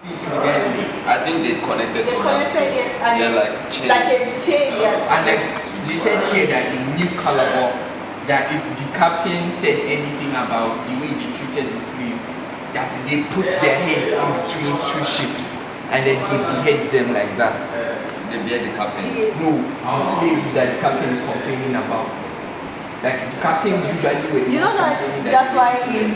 I think they connected to other connected, slaves. yes, and They're like chains. like a chain, yeah. And like they said here that in New Calabar, that if the captain said anything about the way they treated the slaves, that they put their head in between two ships and then they behead them like that. They bear the captains. No, the slaves that the captain is complaining about. Like the captains usually were. You know that's why in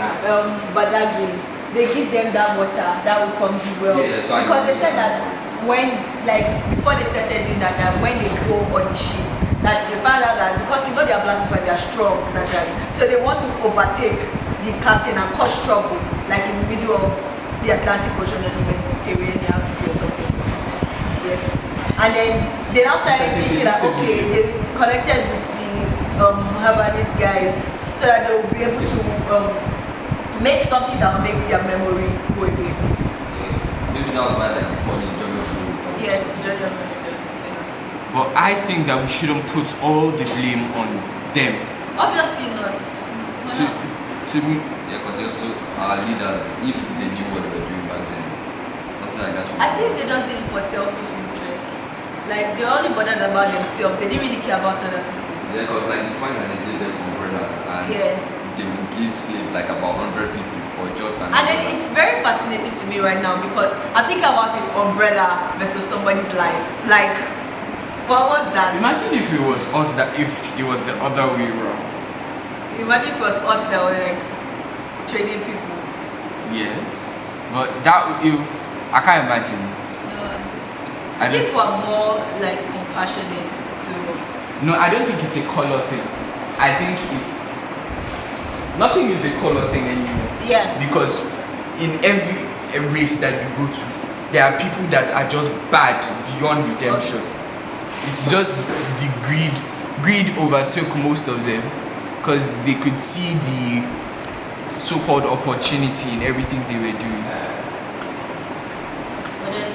Badagry they give them that water that will from the well, Yeah, so because they said that when like before they started doing that, when they go on the ship, that they found out that because they are black people, they are strong naturally, so they want to overtake the captain and cause trouble, like in the middle of the Atlantic Ocean and the Mediterranean Sea or something. Yes, and then they now started thinking that okay, they connected with the herbalist guys so that they will be able to make something that will make their memory go away. Yeah. Maybe that was why like they call it Jojo food. Yes, Georgia. But I think that we shouldn't put all the blame on them. Obviously not. To me, Yeah, because also our leaders, if they knew what they were doing back then, something like that should I think they just did it for selfish interest. Like they only bothered about themselves. They didn't really care about other people. Yeah, because like you find that they did them umbrellas and they would give slaves like about 100 people for just an And then umbrella. it's very fascinating to me right now because I think about it umbrella versus somebody's life. Like, what was that? imagine if it was us if it was the other way around. Imagine if it was us that were like trading people. Yes, but I can't imagine it. I think we're more like compassionate to. No, I don't think it's a color thing. I think it's nothing is a color thing anymore. Yeah. Because in every race that you go to, there are people that are just bad beyond redemption. It's just the greed. Greed overtook most of them because they could see the so-called opportunity in everything they were doing. But then,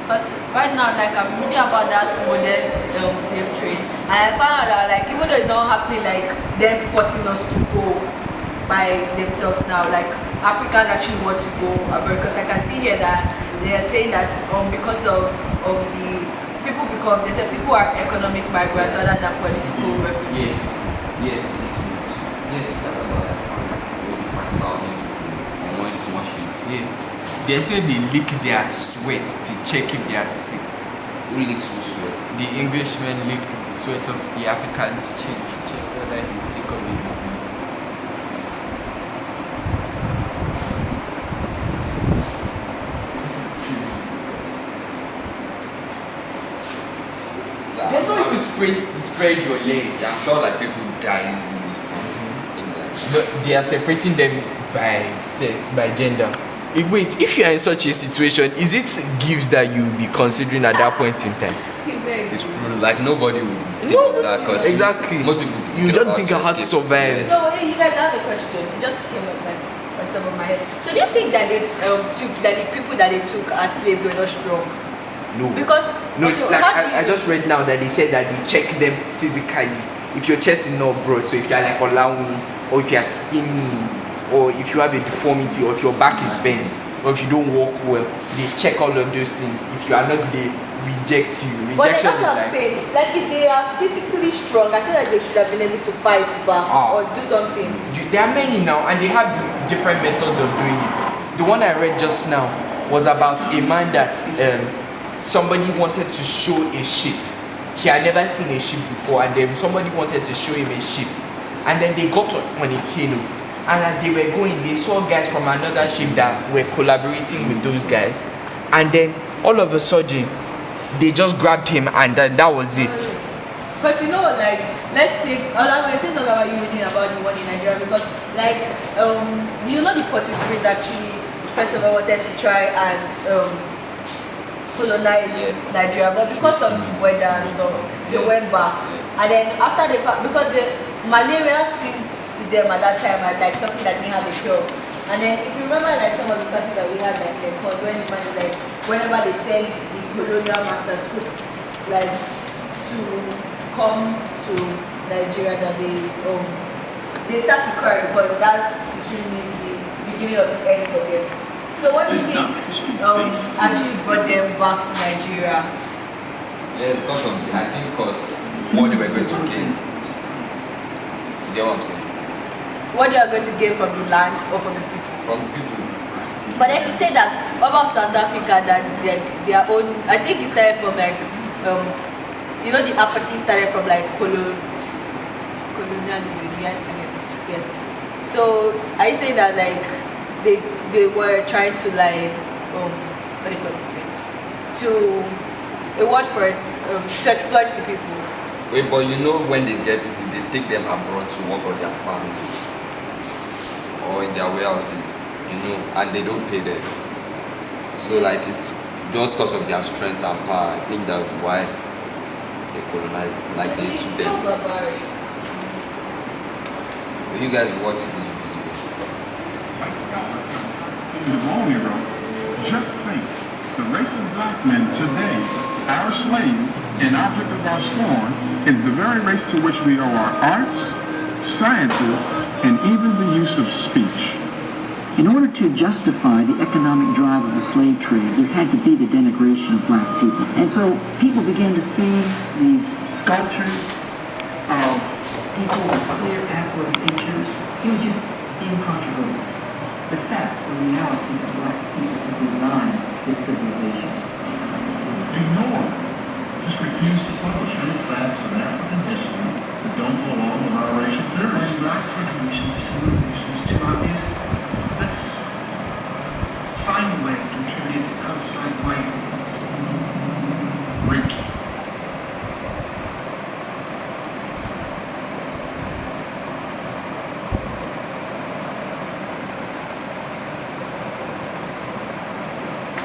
because right now, like I'm reading about that modern slave trade, and I found out that like even though it's not happening like them forcing us to go by themselves now, like Africans actually want to go abroad. Because I can see here that they are saying that because of the people they said people are economic migrants rather than political refugees. Yes. That's about like maybe 5,000 or more is much. Yeah. They say they lick their sweat to check if they are sick. Who licks who sweat? The Englishmen lick the sweat of the Africans to check whether he's sick of a disease. This is true. There's no way to spread your legs. I'm sure like people die easily from things like that. But they are separating them by gender. Wait, if you are in such a situation, is it gifts that you will be considering at that point in time? It's true. Like nobody will think of that because exactly. most people You don't think of how to survive. So hey, you guys have a question. It just came up like on top of my head. So do you think that they took that the people that they took as slaves were not strong? No. Because No, okay, like how do I just read now that they said that they check them physically. If your chest is not broad, so if you are like allowing, or if you are skinny, or if you have a deformity, or if your back is bent, or if you don't walk well, they check all of those things. If you are not, they reject you. But Rejection that's is what I'm like saying. Like if they are physically strong, I feel like they should have been able to fight back or do something. there are many now, and they have different methods of doing it. The one I read just now was about a man that somebody wanted to show a ship. He had never seen a ship before, and then somebody wanted to show him a ship, and then they got on a canoe, and as they were going, they saw guys from another ship that were collaborating with those guys, and then all of a sudden they just grabbed him, and that was it. Because you know, like, let's say, I say something about you reading about the one in Nigeria, because, like, you know, the Portuguese actually, first of all, wanted to try and colonize Nigeria, but because of the weather and stuff, they went back. And then after because the malaria seemed to them at that time as like something that didn't have a cure. And then if you remember like some of the classes that we had like in the course, when the man is like, whenever they sent the colonial masters like to come to Nigeria, that they start to cry because that literally means the beginning of the end for them. So So what do you think actually brought them back to Nigeria? Yes, because of I think because what they were going to gain. You get what I'm saying? What they are going to gain from the land or from the people? From people. But if you say that about South Africa, that their own, I think it started from like, you know, the apartheid started from like colonialism, yeah, I guess. Yes. So I say that like they were trying to like what do you call it? To a word for it, to exploit the people. Wait, but you know when they get people, they take them abroad to work on their farms or in their warehouses, you know, and they don't pay them. So like it's just because of their strength and power. I think that's why they colonize, like they took them. Will you guys watch this video? Just think, the race of black men today, our slaves and object of our scorn, is the very race to which we owe our arts, sciences, and even the use of speech. In order to justify the economic drive of the slave trade, there had to be the denigration of black people. And so people began to see these sculptures of people with clear affluent features. It was just incontrovertible. The facts, the reality that black people had designed this civilization. Ignore. Just refuse to publish any facts of African history that don't belong with our racial theories. Black contribution to civilization is too obvious. Let's find a way to contribute outside white influence. Great.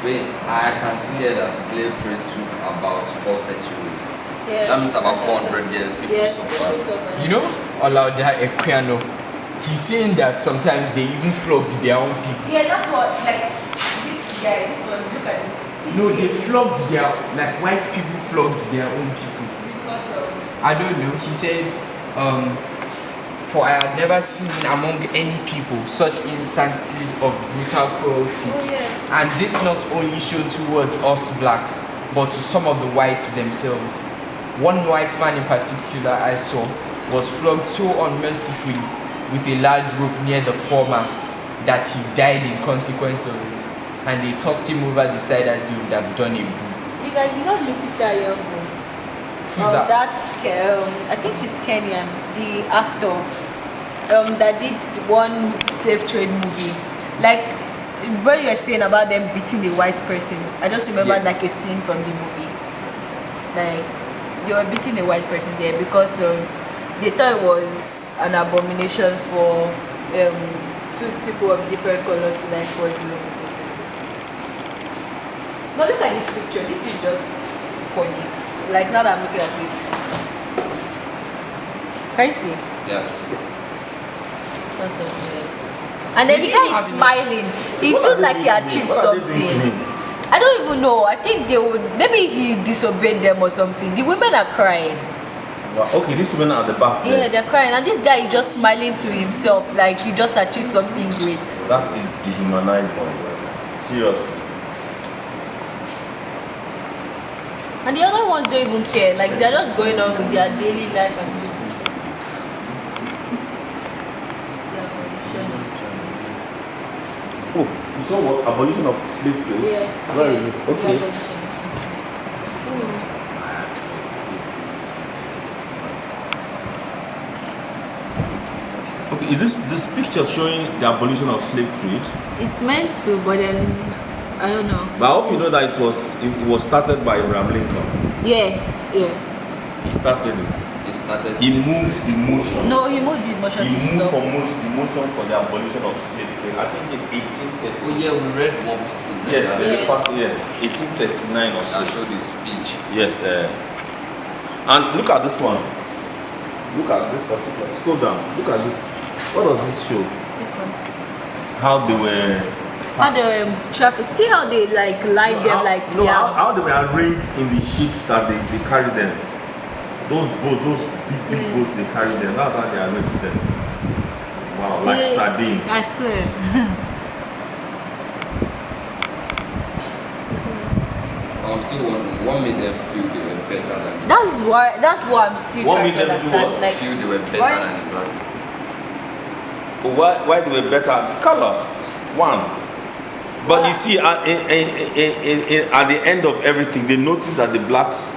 Wait, I can see here that slave trade took about 4 centuries. Yeah. That means about 400 years people suffered. You know, Olaudah Equiano, he's saying that sometimes they even flogged their own people. Yeah, that's what, like, this guy, this one, look at this. See, No, they flogged their, like white people flogged their own people. because of, I don't know. He said, for I had never seen among any people such instances of brutal cruelty. oh yeah. And this not only shown towards us blacks, but to some of the whites themselves. One white man in particular I saw was flogged so unmercifully with a large rope near the foremast that he died in consequence of it. And they tossed him over the side as they would have done a brute. You guys, you know Lupita Nyong'o? Who's that? That's I think she's Kenyan, the actor that did one slave trade movie. Like what you're saying about them beating the white person, I just remember like a scene from the movie. Like they were beating the white person there because of they thought it was an abomination for two people of different colors to like forge the law. But look at this picture. This is just funny. Like now that I'm looking at it. Can you see? Yeah. That's so nice. And then the guy is smiling. He feels like he achieved something. I don't even know. I think they would, maybe he disobeyed them or something. The women are crying. Well, okay, these women are at the back Yeah, they're crying. And this guy is just smiling to himself like he just achieved something great. That is dehumanizing. Seriously. And the other ones don't even care. Like they're just going on with their daily life and Oh, you saw what? Abolition of slave trade? yeah. Where is it? Okay. Okay, is this picture showing the abolition of slave trade? It's meant to, but then I don't know. But I hope you know that it was started by Abraham Lincoln. Yeah. He started it. It started. He moved the motion. No, he moved the motion He to moved stop. the motion for the abolition of slave trade. I think in 1830. Oh yeah, we read one person. Yes, there's Yeah. a person, yes, 1839 or I so. showed his speech. Yes, and look at this one. Look at this particular. Scroll down. Look at this. What does this show? This one. How they were. How the traffic. See how they like line them like how they were arranged in the ships that they carry them. Those boats, those big boats they carry them. That's how they arranged them. Wow, like sardines. I swear. still wondering what made them feel they were better than That's what I'm still What trying made to them do understand. what? Like, feel they were better why- than the black people. Why they were better? Color, one. But you see, at the end of everything, they noticed that the blacks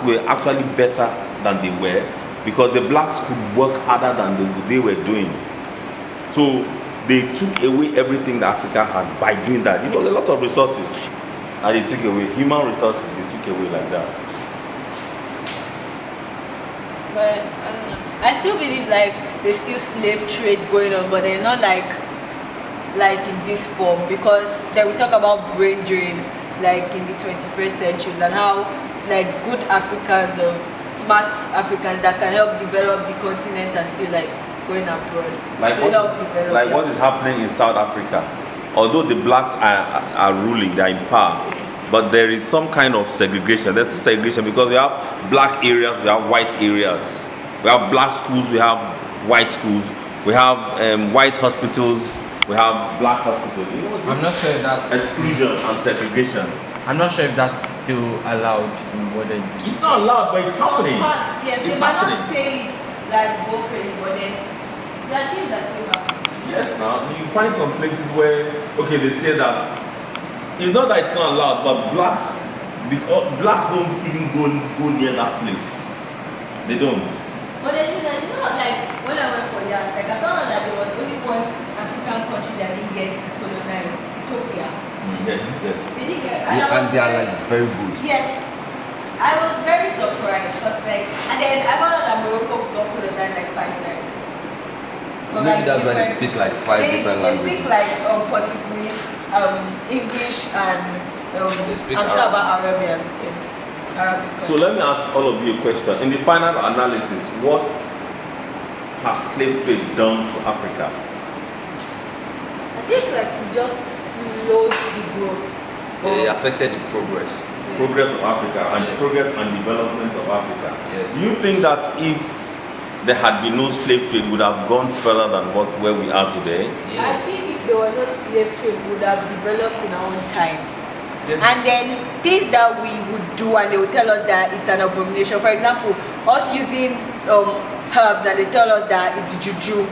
were actually better than they were because the blacks could work harder than they were doing. So they took away everything that Africa had by doing that. It was a lot of resources, and they took away human resources. They took away like that. But I don't know. I still believe like there's still slave trade going on, but they're not like in this form, because then we talk about brain drain like in the 21st century and how like good Africans or smart Africans that can help develop the continent are still like going abroad Like to help develop. like what is happening in South Africa. Although the blacks are ruling, they are in power, but there is some kind of segregation. There's still segregation because we have black areas, we have white areas. We have black schools, we have white schools. We have white hospitals, we have black hospitals. You know, I'm not sure if that's exclusion and segregation. I'm not sure if that's still allowed in modern. It's not allowed, but it's happening. Some parts, yes, It's they might not happening. say it like vocally, but then there are things that still happen. Yes, now you find some places where they say that it's not that it's not allowed, but blacks don't even go near that place. They don't. But then you know, like when I went for years, like I found out that there was only one African country that didn't get colonized, Ethiopia. Yes. They didn't get. Yeah, and they are like very good. Yes, I was very surprised. Cause like, and then I found out that Morocco got colonized like 5 times. But, Maybe that's why they different- speak like 5 different They speak languages. like Portuguese, English, and They speak I'm sure Arabic. about Arabian. Yeah. Arabic. So let me ask all of you a question. In the final analysis, what has slave trade done to Africa? I think like it just slowed the growth. It affected the progress. Progress of Africa and Yeah. progress and development of Africa. Yeah. Do you think that if there had been no slave trade, we would have gone further than where we are today? I think if there was no slave trade, we would have developed in our own time. Yeah. And then things that we would do, and they would tell us that it's an abomination. For example, us using herbs, and they tell us that it's juju.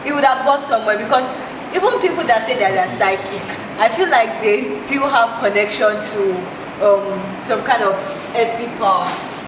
It would have gone somewhere, because even people that say that they're psychic, I feel like they still have connection to some kind of earthly power.